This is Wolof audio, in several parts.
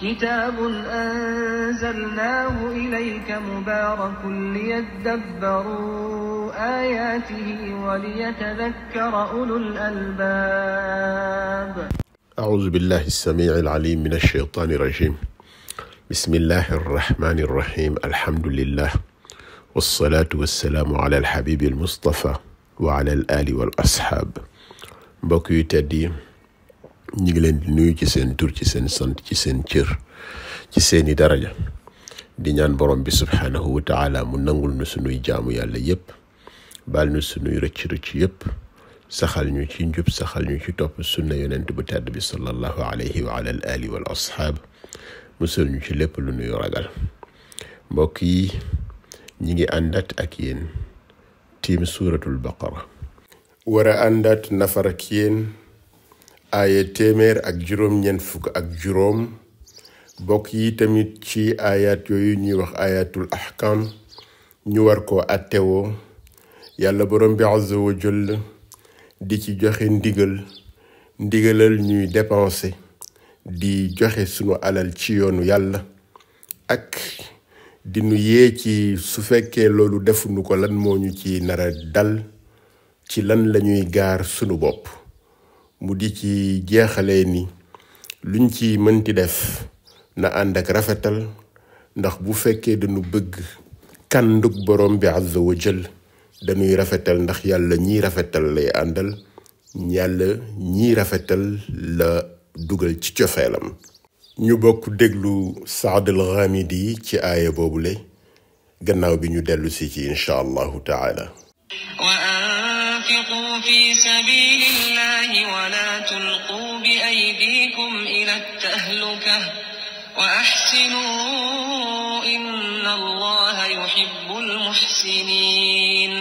كتاب أنزلناه إليك مبارك ليدبروا آياته وليتذكر أولو الألباب. أعوذ بالله السميع العليم من الشيطان الرجيم. بسم الله الرحمن الرحيم. الحمد لله والصلاة والسلام على الحبيب المصطفى وعلى الآل والأصحاب. mbokk yu tedd yi ñu ngi leen di nuyu ci seen tur, ci seen sant, ci seen cër, ci seeni daraja, di ñaan borom bi subhanahu wa taala mu nangul nu sunuy jaamu yàlla yépp, baal nu sunuy rëcc-rëcc yépp, saxal ñu ci njub, saxal ñu ci topp sunna yonent bu tedd bi sallallahu alayhi wa ala al ali wal ashaab, musal ñu ci lépp lu nuy ragal. mbokk yi ñi ngi àndat ak yéen tiim suuratul baqara, war a àndat nafar ak yéen aaya téeméer ak juróom-ñeent fukk ak juróom. bokk yi tamit ci ayat yooyu ñuy wax ayatul ahkam, ñu war koo attewoo. yàlla borom bi azza wa jalla di ci joxe ndigalal ñuy dépenser, di joxe sunu alal ci yoonu yàlla, ak di nu yee ci su fekkee loolu defuñu ko lan moo ñu ci nara dal, ci lan lañuy gaar sunu bopp. mu di ci jeexalee ni luñ ci mënti def na ànd ak rafetal, ndax bu fekkee dañu bëgg kàndug borom bi azza wa jalla dañuy rafetal, ndax yàlla ñiy rafetal lay àndal, yàlla ñiy rafetal la dugal ci cofeelam. ñu bokk déglu Saad al-Ghamidi ci aaya boobule, gannaaw bi ñu dellu si ci insha allahu taala. وأنفقوا في سبيل الله ولا تلقوا بأيديكم إلى التهلكة وأحسنوا إن الله يحب المحسنين.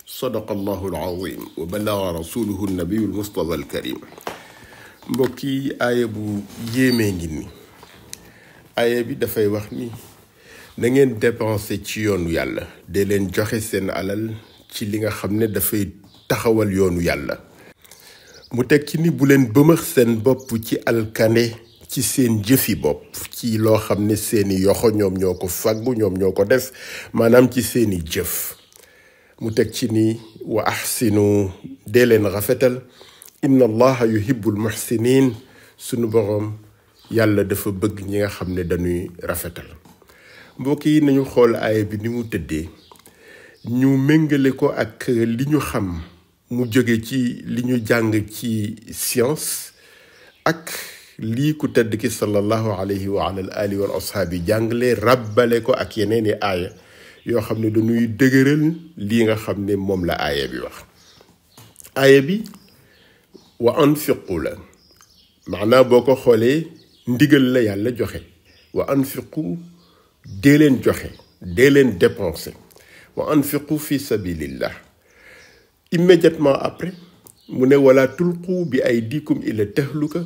صدق الله العظيم وبلغ رسوله النبي المصطفى الكريم. mbokki aaya bu yéemee ngi ni aaya bi dafay wax ni na ngeen dépenser ci yoonu yàlla, de leen joxe seen alal ci li nga xam ne dafay taxawal yoonu yàlla. mu teg ci ni bu leen bëmëx seen bopp ci alkande ci seen jëfi bopp, ci loo xam ne seeni yoxo ñoom ñoo ko fàggu, ñoom ñoo ko def, maanaam ci seeni jëf. mu teg ci ni wa ahsinu, dee leen rafetal, inna allaha yuhibbul muhsinin, sunu boroom yàlla dafa bëgg ñi nga xam ne dañuy rafetal. mbokk yi nañu xool aaya bi ni mu tëddee, ñu méngale ko ak li ñu xam mu jóge ci li ñu jàng ci science, ak lii ku tedd ki sallallahu alayhi wa ala alihi wal ashaabi jàngale, rabbale ko ak yeneeni aaya yoo xam ne dañuy dëgëral lii nga xam ne moom la aaya bi wax. aaya bi wa anfiqu la, maanaam boo ko xoolee ndigal la yàlla joxe. wa anfiqu, dee leen joxe, dee leen dépenser. wa anfiqu fi sabilillah. immédiatement après mu ne wala tulqu bi aydikum ila tahluka,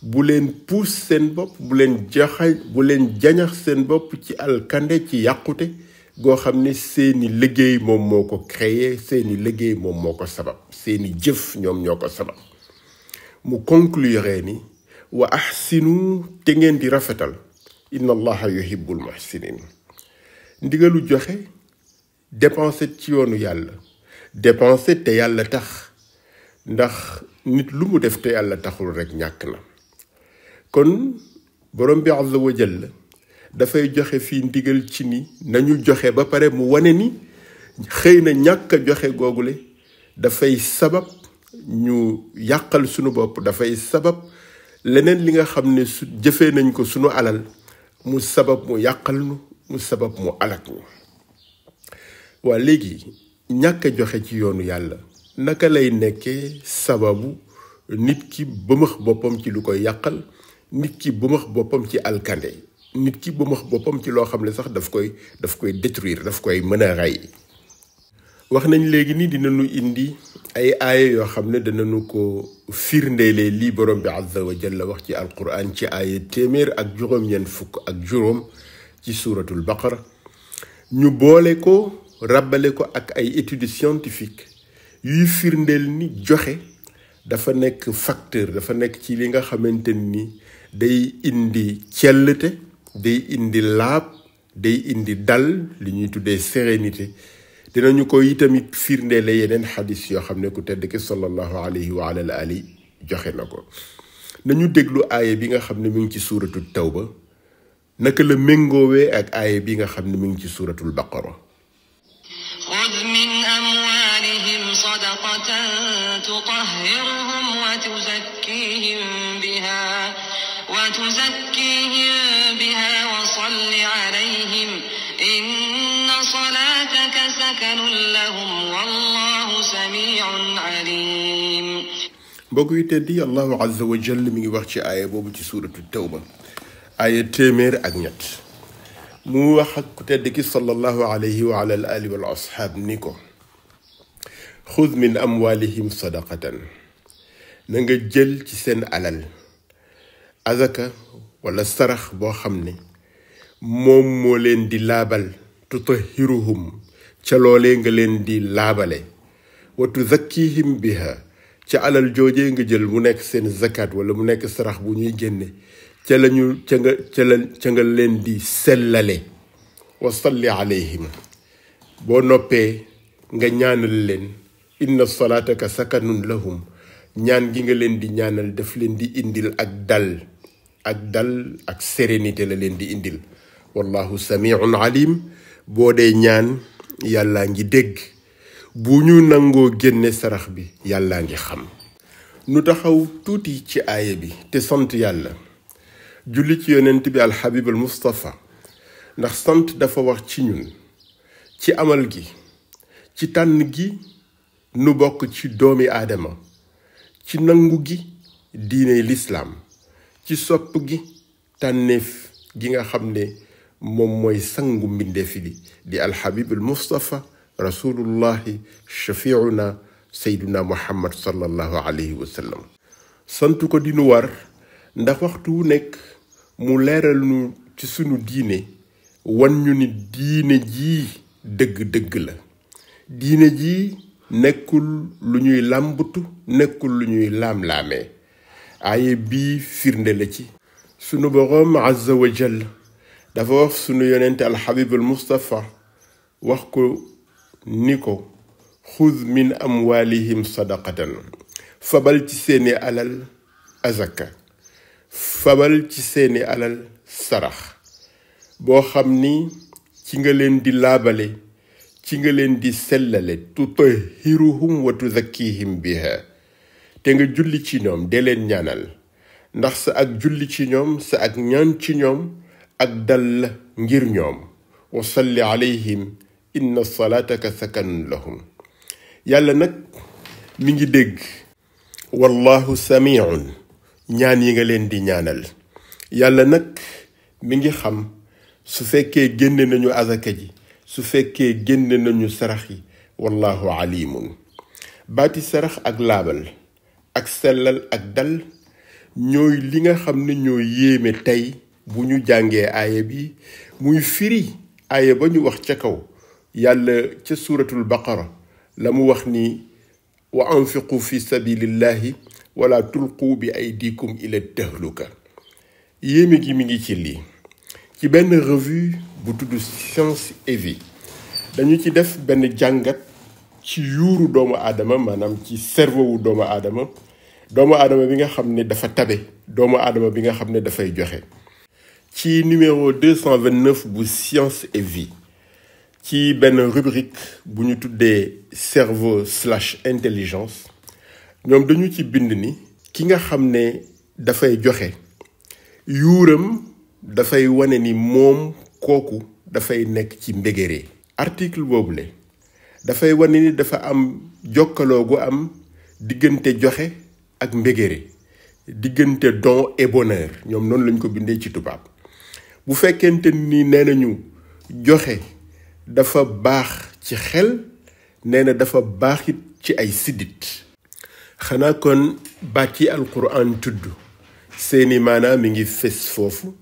bu leen puus seen bopp, bu leen jañax seen bopp ci alkande, ci yàqute goo xam ne seeni liggéey moom moo ko créé, seeni liggéey moom moo ko sabab, seeni jëf ñoom ñoo ko sabab. mu conclure ni wa ahsinu, te ngeen di rafetal, inna allaha yuhibbul muhsinin. ndigalu joxe, dépenser ci yoonu yàlla, dépenser te yàlla tax, ndax nit lu mu def te yàlla taxul rek ñàkk na. kon borom bi azza wa jalla dafay joxe fii ndigal ci ni nañu joxe, ba pare mu wane ni xëy na ñàkk a joxe googule dafay sabab ñu yàqal sunu bopp, dafay sabab leneen li nga xam ne su jëfee nañ ko sunu alal, mu sabab mu yàqal nu, mu sabab mu alak ñu. waa léegi ñàkk a joxe ci yoonu yàlla naka lay nekkee sababu nit ki bëmax boppam ci lu koy yàqal, nit ki bëmax boppam ci alkande, nit ki bëmax boppam ci loo xam ne sax daf koy détruire, daf koy mën a rey. wax nañ léegi ni dinañu indi ay aaya yoo xam ne danañu ko firndeelee lii borom bi azza wa jalla wax ci alquran, ci aaya téeméer ak juróom-ñeent fukk ak juróom ci suuratul baqara. ñu boole ko, rabbale ko ak ay études scientifiques yuy firndeel ni joxe dafa nekk facteur, dafa nekk ci li nga xamante ni day indi cellte, day indi laab, day indi dal li ñuy tuddee sérénité. dinañu ko itamit firndeele yeneen xadis yoo xam ne ku tedd ki sallallahu alayhi wa ala ali joxe na ko. nañu déglu aaya bi nga xam ne mi ngi ci suuratul tawba naka la méngoowee ak aaya bi nga xam ne mi ngi ci suuratul baqara. خذ من أموالهم صدقة تطهرهم وتزكيهم بها وصل عليهم إن صلاتك سكن لهم والله سميع عليم. mbokk yi tedd yi allahu azza wa jalla mi ngi wax ci aaya boobu ci suuratu tawba aaya téeméer ak ñett mu wax ak ku tedd ki sallallahu alayhi wa ala alihi wal ashaab ni ko xud min amwalihim sadaqatan na nga jël ci seen alal azaka wala sarax boo xam ne moom moo leen di laabal tutahiruhum ca loolee nga leen di laabale wa tuzakkihim biha ca alal joojee nga jël mu nekk seen zakat wala mu nekk sarax bu ñuy génne ca nga leen di sellale wa salli alayhim boo noppee nga ñaanal leen inna salataka sakanun lahum ñaan gi nga leen di ñaanal daf leen di indil ak dal ak sérénité la leen di indil wallahu samiun alim boo dee ñaan yàllaa ngi dégg bu ñu nangoo génne sarax bi yàllaa ngi xam. nu taxaw tuuti ci aaya bi te sant yàlla julli ci yonent bi alxabib al mustafa ndax sant dafa wax ci ñun ci amal gi ci tànn gi nu bokk ci doomi aadama ci nangu gi diine lislaam ci sopp gi tànneef gi nga xam ne moom mooy sangu mbindeefi di alxabib al mustafa rasulullahi shafiuna sayduna muhammad sallallahu alayhi wa sallam. sant ko dinu war ndax waxtu wu nekk mu leeral nu ci sunu diine wan ñu ni diine jii dëgg-dëgg la. diine jii nekkul lu ñuy làmbatu nekkul lu ñuy laam-laamee. aaye bii firnde la ci. sunu boroom azza wa jalla dafa wax sunu yonente alxabib al mustafa wax ko ni ko xuz min amwalihim sadaqatan fabal ci seeni alal azaka fabal ci seeni alal sarax boo xam ni ci nga leen di laabale ci nga leen di sellale tutahiruhum wa tuzakkihim biha te nga julli ci ñoom dee leen ñaanal ndax sa ak julli ci ñoom sa ak ñaan ci ñoom ak dal la ngir ñoom wa salli alayhim inna salataka sakanun lahum. yàlla nag mi ngi dégg wallahu samiun ñaan yi nga leen di ñaanal. yàlla nag mi ngi xam su fekkee génne nañu azaka ji su fekkee génne nañu sarax yi wallahu alimun. baati sarax ak laabal ak sellal ak dal ñooy li nga xam ne ñoo yéeme tey bu ñu jàngee aaya bi muy firi aaya ba ñu wax ca kaw yàlla ca suuratul baqara la mu wax ni wa anfiqu fi sabilillahi wala tulqu bi aydikum ila tahluka. yéeme gi mi ngi ci lii ci benn revue bu tudd Science et Vie dañu ci def benn jàngat ci yuuru doomu aadama maanaam ci cerveau wu doomu aadama bi nga xam ne dafa tabe doomu aadama bi nga xam ne dafay joxe. ci numéro 229 bu Science et Vie ci benn rubrique bu ñu tuddee cerveau / intelligence ñoom dañu ci bind ni ki nga xam ne dafay joxe yuuram dafay wane ni moom kooku dafay nekk ci mbégéré. article boobule dafay wane ni dafa am jokkaloo gu am diggante joxe ak mbégéré diggante don et bonheur ñoom noonu lañ ko bindee ci tubaab. bu fekkente ni nee nañu joxe dafa baax ci xel nee na dafa baaxit ci ay siddit. xanaa kon baat yi alquran tudd seeni maanaam mi ngi fes foofu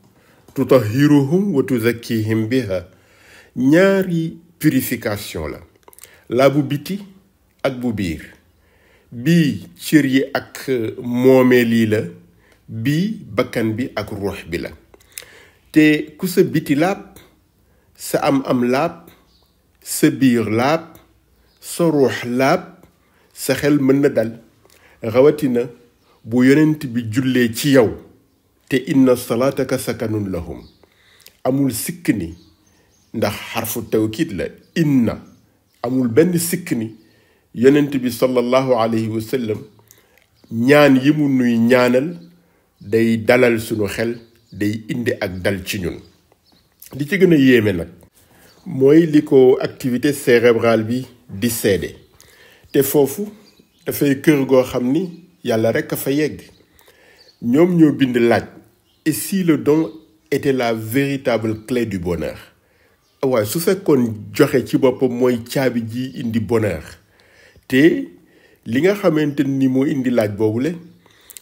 tutahiruhum wa tuzakkihim biha. ñaari purification la bu biti ak bu biir bii cër yi ak moomeel yi la bii bakkan bi ak ruux bi la te ku sa biti laab sa am laab sa biir laab sa ruux laab sa xel mën na dal rawatina bu yonent bi jullee ci yow te inna salaataka sakanun lahum amul sikk ni ndax xarfu tawkiid la inna amul benn sikk ni yonent bi sallallahu alayhi wa sallam ñaan yi mu nuy ñaanal day dalal sunu xel day indi ak dal ci ñun li ci gën a yéeme nag mooy li ko activité cérébrale bi di seede te foofu dafay kër goo xam ni yàlla rekk a fa yegg ñoom ñoo bind laaj et si le don était la véritable clé du bonheur waaye su fekkoon joxe ci boppam mooy caabi ji indi bonheur te li nga xamante ni moo indi laaj boobule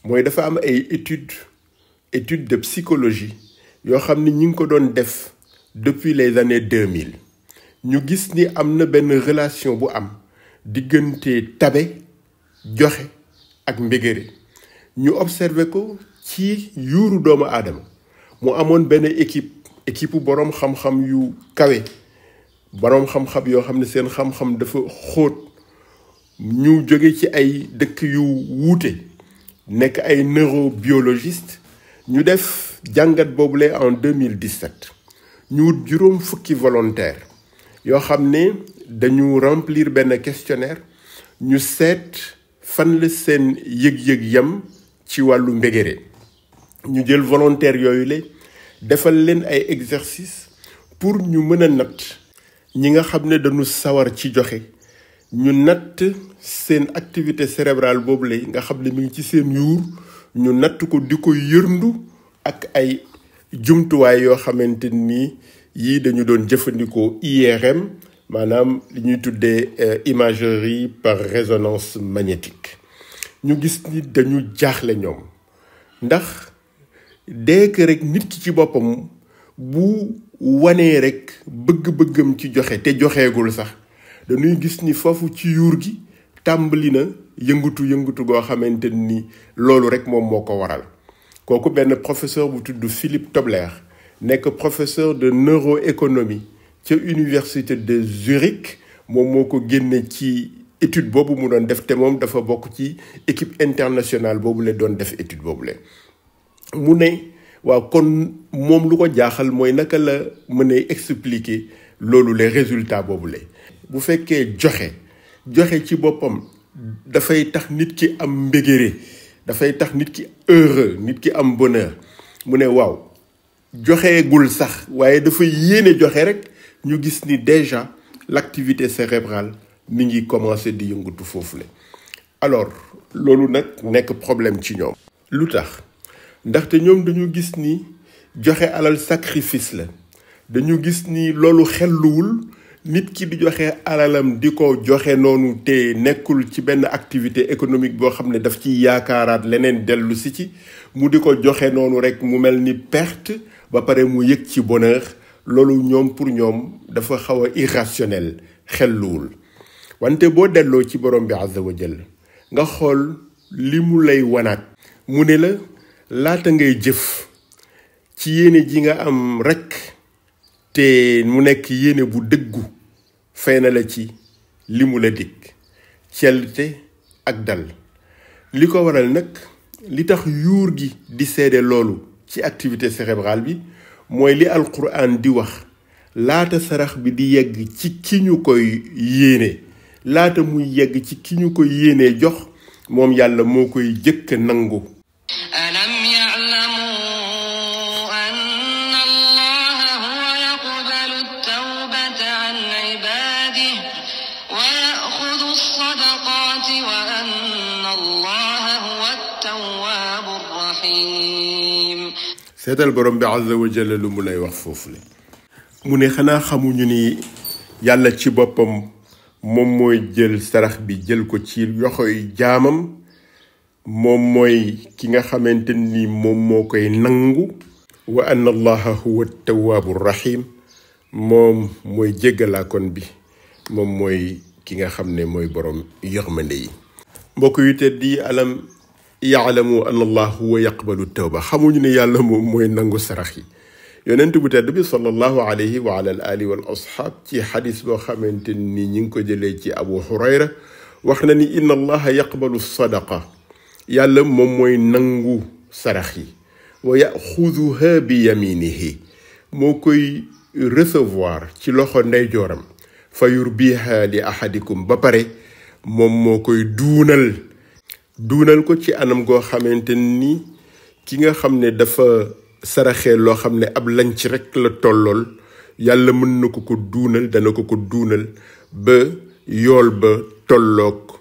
mooy dafa am ay étude de psychologie yoo xam ni ñi ngi ko doon def depuis les années 2000 ñu gis ni am na benn relation bu am diggante tabe joxe ak mbégére ñu observé ko ci yuuru doomu aadama mu amoon benn équipe boroom xam-xam yu kawe boroom xam-xam yoo xam ne seen xam-xam dafa xóot ñu jóge ci ay dëkk yu wuute nekk ay neurobiologiste ñu def jàngat boobule en 2017 ñu wut juróom fukki volontaire yoo xam ne dañu remplir benn questionnaire ñu seet fan la seen yëg-yëg yam ci wàllu mbégére ñu jël volontaire yooyu la defal leen ay exercice pour ñu mën a natt ñi nga xam ne dañu sawar ci joxe ñu natt seen activité cérébrale boobu la nga xam ne mi ngi ci seen yuur ñu natt ko di ko yërndu ak ay jumtuwaay yoo xamante ni yii dañu doon jëfandikoo IRM maanaam li ñuy tuddee imagerie par résonance magnétique ñu gis ni dañu jaaxle ñoom ndax dès que rek nit ki ci boppam bu wanee rek bëgg-bëggam ci joxe te joxeegul sax dañuy gis ni foofu ci yuur gi tàmbali na yëngatu goo xamante ni loolu rek moom moo ko waral kooku benn professeur bu tudd Philippe Tobler nekk professeur de neuroéconomie ca université de Zurich moom moo ko génne ci étude boobu mu doon def te moom dafa bokk ci équipe internationale boobu la doon def étude boobu la mu ne waaw kon moom lu ko jaaxal mooy naka la mën a expliquer loolu les résultats boobu la bu fekkee joxe ci boppam dafay tax nit ki am mbégéré dafay tax nit ki heureux nit ki am bonheur mu ne waaw joxeegul sax waaye dafa yéene joxe rek ñu gis ni déjà l'activité cérébrale mi ngi commencé di yëngatu foofu la alors loolu nag nekk problème ci ñoom lu tax ndaxte ñoom dañu gis ni joxe alal sacrifice la dañu gis ni loolu xelluwul nit ki di joxe alalam di ko joxe noonu te nekkul ci benn activité économique boo xam ne daf ci yaakaaraat leneen dellu si ci mu di ko joxe noonu rek mu mel ni perte ba pare mu yëg ci bonheur loolu ñoom pour ñoom dafa xaw a irrationnel xelluwul wante boo delloo ci borom bi azza wa jalla nga xool li mu lay wanaat mu ne la laata ngay jëf ci yéene ji nga am rekk te mu nekk yéene bu dëggu fay na la ci li mu la dig cellte ak dal li ko waral nag li tax yuur gi di seede loolu ci activité cérébrale bi mooy li alquran di wax laata sarax bi di yegg ci ki ñu koy yéene laata muy yegg ci ki ñu koy yéenee jox moom yàlla moo koy jëkk nangu ألم يعلموا أن الله هو يقبل التوبة عن عباده ويأخذ الصدقات وأن الله هو التواب الرحيم seetal borom bi azza wa jalla lu mu lay wax foofu la mu ne xanaa xamuñu ni yàlla ci boppam moom mooy jël sarax bi jël ko ci yoxoy jaamam moom mooy ki nga xamante ni moom moo koy nangu wa anna allaha huwa tawaabu rahim moom mooy jéggalaakoon bi moom mooy ki nga xam ne mooy borom yërmande yi mbokk yu tedd yi alam yaalamu an allah huwa yaqbalu tawba xamuñu ne yàlla moom mooy nangu sarax yi. yonent bu tedd bi sallallahu alayhi wa ala al ali wal asxaab ci xadis boo xamante ni ñi ngi ko jëlee ci abu hurayra wax na ni inna allaha yaqbalu sadaqa yàlla moom mooy nangu sarax yi wa yaxuduha bi yaminihi moo koy recevoir ci loxo ndeyjooram fa yurbiha li ahadikum ba pare moom moo koy duunal ko ci anam goo xamante ni ki nga xam ne dafa saraxee loo xam ne ab lanc rek la tollool yàlla mën na ko duunal dana ko duunal ba yool ba tolloog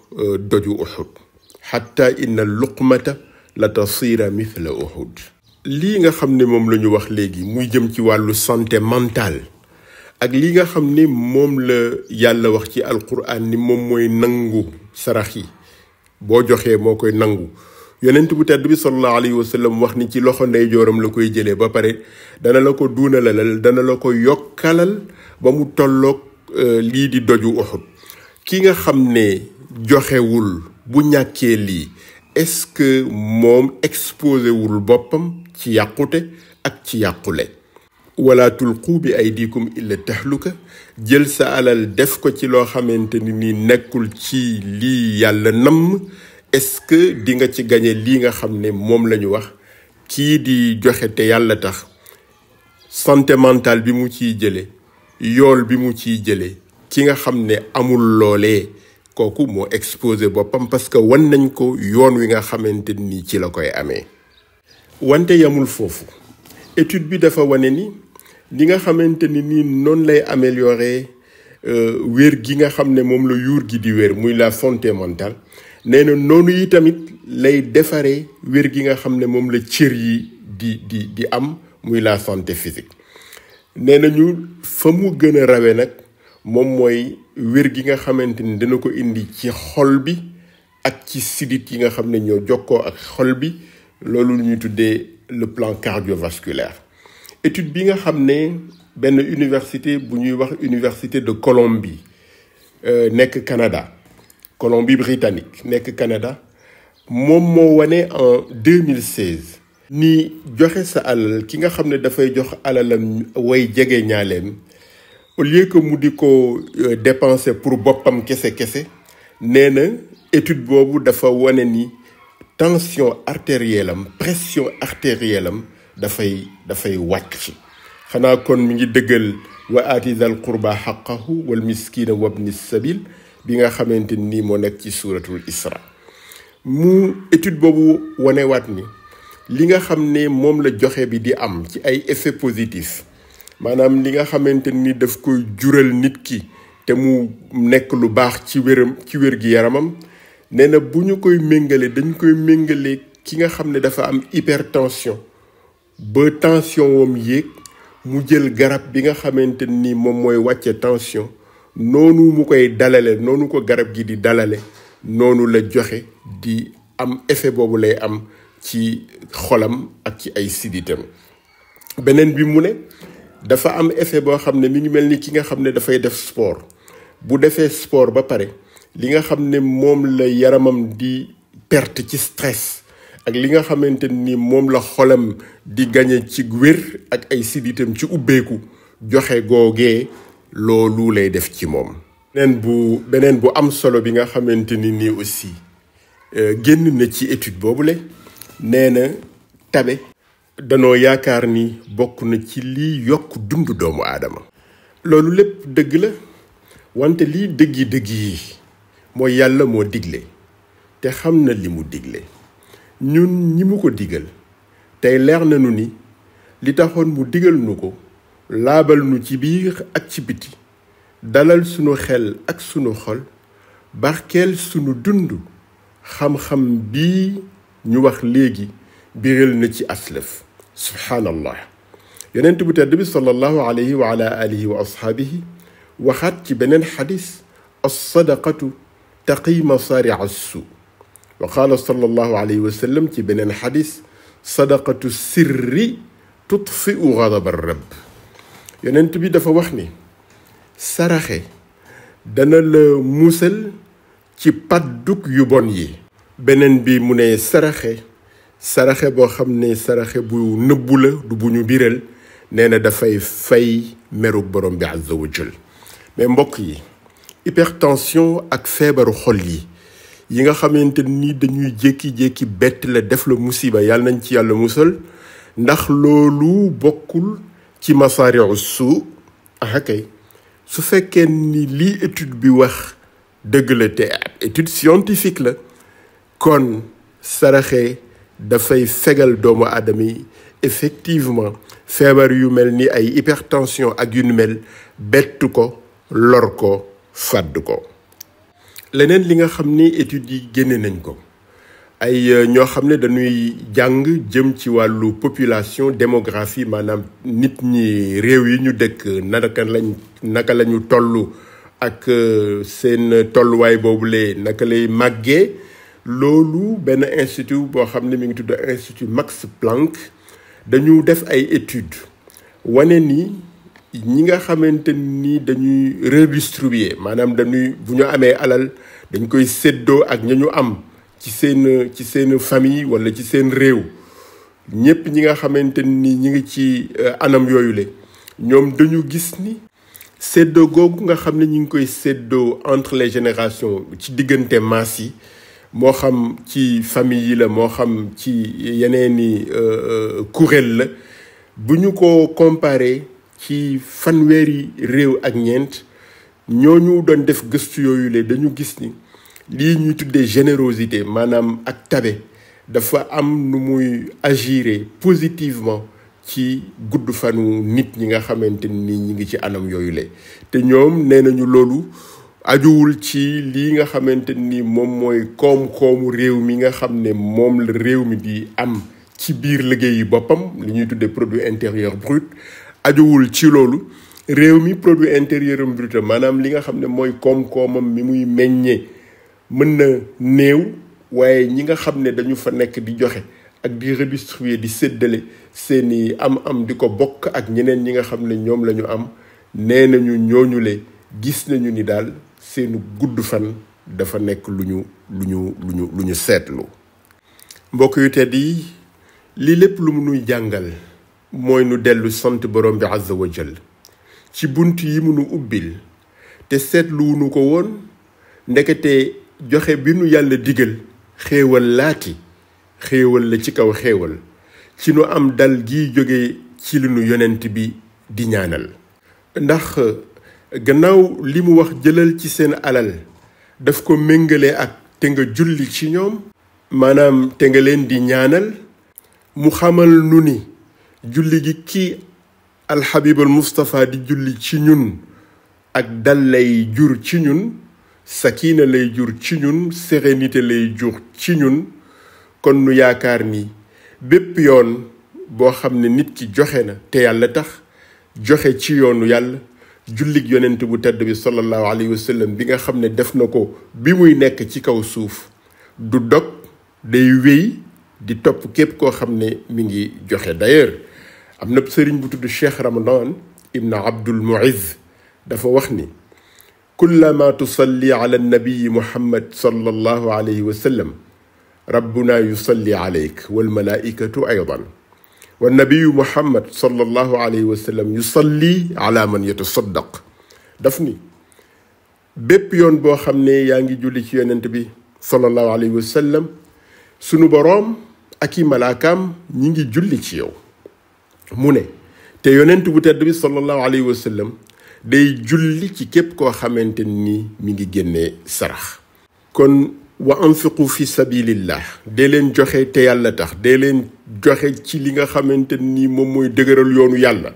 doju Uhud xatta inna luqmata la tasira mithla Uhud. lii nga xam ne moom la ñu wax léegi muy jëm ci wàllu santé mentale ak lii nga xam ne moom la yàlla wax ci alquran ni moom mooy nangu sarax yi boo joxee moo koy nangu yonent bu tedd bi sallallahu alayhi wa sallam wax ni ci loxo ndeyjooram la koy jëlee ba pare dana la ko duunalalal dana la ko yokkalal ba mu tolloog lii di doju Uhud. ki nga xam ne joxewul bu ñàkkee lii est-ce que moom exposé wul boppam ci yàqute ak ci yàqule. wala tulqu bi aydikum illa tahluka jël sa alal def ko ci loo xamante ni nekkul ci lii yàlla namm est-ce que di nga ci gañe lii nga xam ne moom la ñu wax kii di joxe te yàlla tax santé mentale bi mu ciy jële yool bi mu ciy jële ki nga xam ne amul loolee kooku moo exposé boppam parce que wan nañ ko yoon wi nga xamante ni ci la koy amee. wante yamul foofu étude bi dafa wane ni li nga xamante ni noonu lay améliorer wér gi nga xam ne moom la yuur gi di wér muy la santé mentale nee na noonu yi tamit lay defaree wér gi nga xam ne moom la cër yi di am muy la santé physique. nee nañu fa mu gën a rawe nag moom mooy wér gi nga xamante ni dina ko indi ci xol bi ak ci sidit yi nga xam ne ñoo jokkoo ak xol bi loolu ñuy tuddee le plan cardiovasculaire. étude bi nga xam ne benn université bu ñuy wax université de Colombie nekk Canada Colombie-Britannique nekk Canada moom moo wane en 2016 ni joxe sa alal ki nga xam ne dafay jox alalam way jege ñaaleem au lieu que mu di ko dépenser pour boppam kese nee na étude boobu dafa wane ni tension artérielle am pression artérielle am dafay wàcc. xanaa kon mi ngi dëggal wa aati dal qurba xaqahu wal miskina wabni sabil bi nga xamante ni moo nekk ci suuratul Isra. mu étude boobu wanewaat ni li nga xam ne moom la joxe bi di am ci ay effets positifs maanaam li nga xamante ni daf koy jural nit ki te mu nekk lu baax ci wér gi yaramam nee na bu ñu koy méngale dañ koy méngale ki nga xam ne dafa am hypertension ba tension wam yéeg mu jël garab bi nga xamante ni moom mooy wàcce tension noonu mu koy dalale noonu ko garab gi di dalale noonu la joxe di am effet boobu lay am ci xolam ak ci ay siditam. beneen bi mu ne dafa am effet boo xam ne mi ngi mel ni ki nga xam ne dafay def sport bu defee sport ba pare li nga xam ne moom la yaramam di perte ci stress ak li nga xamante ni moom la xolam di gañe ci wér ak ay siditam ci ubbeeku joxe googee loolu lay def ci moom. beneen bu am solo bi nga xamante ni aussi génn na ci étude boobule nee na tabe danoo yaakaar ni bokk na ci lii yokk dund doomu aadama. loolu lépp dëgg la wante lii dëgg yi mooy yàlla moo digle te xam na li mu digle ñun ñi mu ko digal tey leer nañu ni li taxoon mu digal nu ko laabal nu ci biir ak ci biti dalal sunu xel ak sunu xol barkeel sunu dund xam-xam bii ñu wax léegi biral na ci aslaf subhaanallah. yonent bu tedd bi sallallahu alayhi wa ala alihi wa ashaabihi waxaat ci beneen xadis as-sadaqatu taqi masaari assu wa qaala sallallahu alayhi wa sallam ci beneen xadis sadaqatu sirri tutfiu ghadaba rabb. yonent bi dafa wax ni saraxe dana la musal ci padduk yu bon yi beneen bi mu ne saraxe boo xam ne saraxe bu nëbbu la du bu ñu biral nee na dafay fay meru borom bi azza wa jal. mais mbokk yi hypertension ak feebaru xol yi nga xamante ni dañuy jékki-jékki bett la def la musiba yàlla nañ ci yàlla musal ndax loolu bokkul ci masaari'u suu kay su fekkee ni lii étude bi wax dëgg la te étude scientifique la kon saraxe dafay fegal doomu aadama yi effectivement feebar yu mel ni ay hypertension ak yu mel bett ko lor ko fàdd ko. leneen li nga xam ni études yi génne nañ ko ay ñoo xam ne dañuy jàng jëm ci wàllu population démographie maanaam nit ñi réew yi ñu dëkk naka lañu toll ak seen tolluwaay boobule naka lay màggee. loolu benn institut boo xam ne mi ngi tudd institut Max Planck dañu def ay études wane ni ñi nga xamante ni dañuy redistribuer maanaam dañuy bu ñu amee alal dañ koy séddoo ak ña ñu am ci seen famille wala ci seen réew ñëpp ñi nga xamante ni ñi ngi ci anam yooyu le ñoom dañu gis ni séddoo googu nga xam ne ñi ngi koy séddoo entre les générations ci diggante maas yi moo xam ci famille yi la moo xam ci yeneeni kuréel la bu ñu ko comparé ci fanweeri réew ak ñeent ñooñu doon def gëstu yooyu le dañu gis ni lii ñuy tuddee générosité maanaam ak tabe dafa am nu muy agir positivement ci gudd fanu nit ñi nga xamante ni ñi ngi ci anam yooyu le te ñoom nee nañu loolu ajuwul ci lii nga xamante ni moom mooy koom-koomu réew mi nga xam ne moom la réew mi di am ci biir liggéeyu boppam li ñuy tuddee produit intérieur brut ajuwul ci loolu réew mi produit intérieur brut maanaam li nga xam ne mooy koom-koomam mi muy meññee mën na néew waaye ñi nga xam ne dañu fa nekk di joxe ak di redistribuer di séddale seeni am di ko bokk ak ñeneen ñi nga xam ne ñoom la ñu am nee nañu ñooñu le gis nañu ni daal seenu gudd fan dafa nekk lu ñu seetlu. mbokk yu tedd yi lii lépp lu mu nuy jàngal mooy nu dellu sant borom bi azza wa jal ci bunt yi mu nu ubbil te seetluwunu ko woon ndekete joxe bi nu yàlla digal xéewal laati xéewal la ci kaw xéewal ci nu am dal gi jóge ci li nu yonent bi di ñaanal. ndax gannaaw li mu wax jëlal ci seen alal daf ko méngale ak te nga julli ci ñoom maanaam te nga leen di ñaanal mu xamal nu ni julli gi kii alxabibal Mustafa di julli ci ñun ak dal lay jur ci ñun sakina lay jur ci ñun sérénité lay jur ci ñun kon nu yaakaar ni bépp yoon boo xam ne nit ki joxe na te yàlla tax joxe ci yoonu yàlla jullig yonent bu tedd bi sallallahu alayhi wa sallam bi nga xam ne def na ko bi muy nekk ci kaw suuf du dog day wéy di topp képp koo xam ne mi ngi joxe. d'ailleurs am na sëriñ bu tudd Cheikh Ramadan ibn Abdul Muiz dafa wax ni kullama tusalli ala nabiyi Muhammad sallallahu alayhi wa sallam rabbuna yusalli alayk wal malaikatu aydan wa nabiyu Muhammad sallallahu alayhi wa sallam yusalli ala man yatasaddaq. daf ni bépp yoon boo xam ne yaa ngi julli ci yonent bi sallallahu alayhi wa sallam sunu boroom ak i malaakaam ñi ngi julli ci yow. mu ne te yonent bu tedd bi sallallahu alayhi wa sallam day julli ci képp koo xamante ni mi ngi génnee sarax. kon wa anfiqu fi sabilillah dee leen joxe te yàlla tax dee leen joxe ci li nga xamante ni moom mooy dëgëral yoonu yàlla.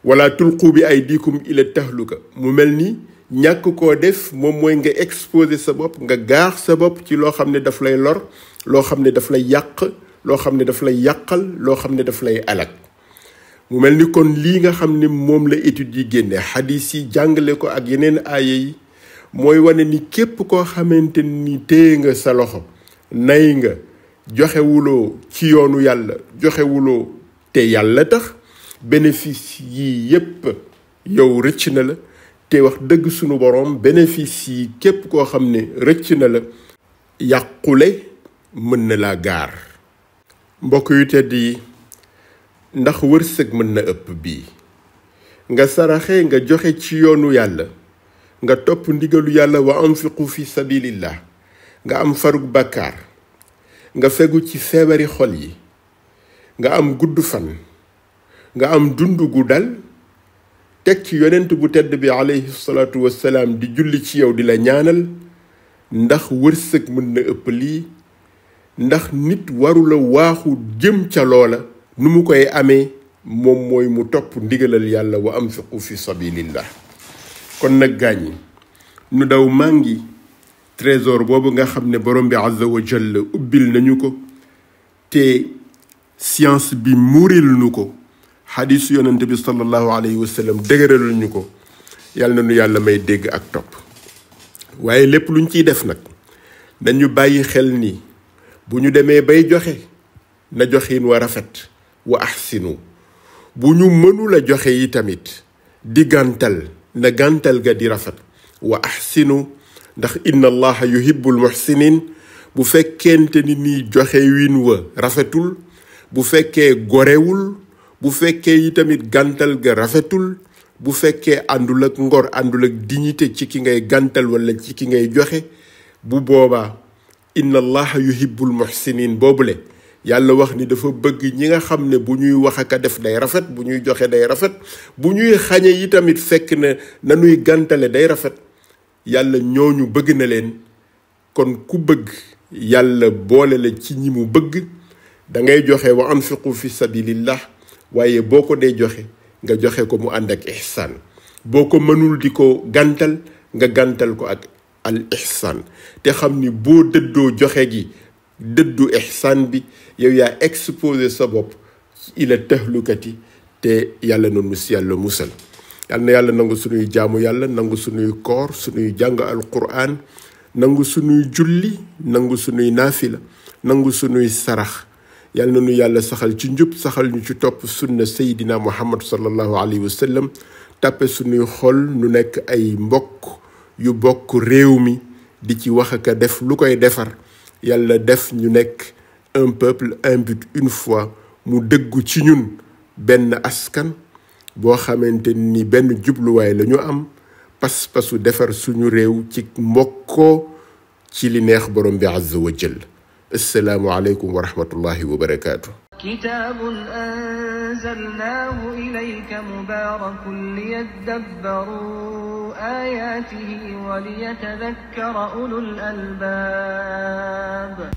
wala tulqu bi aydikum ila tahluka mu mel ni ñàkk koo def moom mooy nga exposer sa bopp nga gaax sa bopp ci loo xam ne daf lay lor loo xam ne daf lay yàq loo xam ne daf lay yàqal loo xam ne daf lay alak. mu mel ni kon lii nga xam ne moom la étude yi génne xadis yi jàngale ko ak yeneen aaya yi mooy wane ni képp koo xamante ni téye nga sa loxo nay nga joxewuloo ci yoonu yàlla joxewuloo te yàlla tax bénéfice yii yépp yow rëcc na la te wax dëgg sunu boroom bénéfice yi képp koo xam ne rëcc na la yàqule mën na laa gaar. mbokk yu tedd yi, ndax wërsëg mën na ëpp bii nga saraxe nga joxe ci yoonu yàlla, nga topp ndigalu yàlla wa anfiqu fi sabilillah, nga am farug bàkkaar, nga fegu ci feebari xol yi, nga am gudd fan, nga am dund gu dal, teg ci yonent bu tedd bi alayhi salaatu wassalaam di julli ci yow di la ñaanal. ndax wërsëg mën na ëpp lii? ndax nit warula waaxu jëm ca loola? nu mu koy amee moom mooy mu topp ndigalal yàlla wa anfiqu fi sabilillah. kon nag gaañi nu daw màngi trésor boobu nga xam ne borom bi azza wa jalla ubbil nañu ko, te science bi muuril nu ko, xadiis yonent bi sallallahu alayhi wa sallam dëgëralul ñu ko. yàlla na nu yàlla may dégg ak topp. waaye lépp luñ ciy def nag dañu bàyyi xel ni bu ñu demee bay joxe na joxin wa rafet, wa ahsinu. bu ñu mënula joxe yi tamit di gàntal na gàntal ga di rafet, wa ahsinu, ndax inna allaha yuhibbul muhsinin. bu fekkente ni nii joxe win wa rafetul, bu fekkee gorewul, bu fekkee yi tamit gàntal ga rafetul, bu fekkee àndul ak ngor, àndul ak dignité ci ki ngay gàntal wala ci ki ngay joxe, bu boobaa inna allaha yuhibbul muhsinin boobule yàlla wax ni dafa bëgg ñi nga xam ne bu ñuy wax ak a def day rafet, bu ñuy joxe day rafet, bu ñuy xañe yi tamit fekk na nanuy gàntale day rafet. yàlla ñooñu bëgg na leen. kon ku bëgg yàlla boole la ci ñi mu bëgg, da ngay joxe wa anfiqu fi sabilillah, waaye boo ko dee joxe nga joxe ko mu ànd ak ihsaan. boo ko mënul di ko gàntal nga gàntal ko ak al ihsaan, te xam ni boo dëddoo joxe gi dëddu ihsaan bi yow yaa exposé sa bopp ila tahlukati, te yàlla noonu si yàlla musal. yal na yàlla nangu sunuy jaamu yàlla, nangu sunuy koor, sunuy jàng alquran, nangu sunuy julli, nangu sunuy naafila, nangu sunuy sarax. yal na nu yàlla saxal ci njub, saxal ñu ci topp sunna Seydina Muhammad sallallahu alayhi wa sallam. tàppe sunuy xol nu nekk ay mbokk yu bokk réew mi di ci wax ak a def lu koy defar. yàlla def ñu nekk un peuple, un but, une foi, mu dëggu ci ñun benn askan boo xamante ni benn jubluwaay la ñu am, pas-pasu defar suñu réew ci mbokkoo ci li neex borom bi azza wa jall. assalaamu aleykum wa rahmatullahi wa barakaatu. كتاب أنزلناه إليك مبارك ليدبروا آياته وليتذكر أولو الألباب.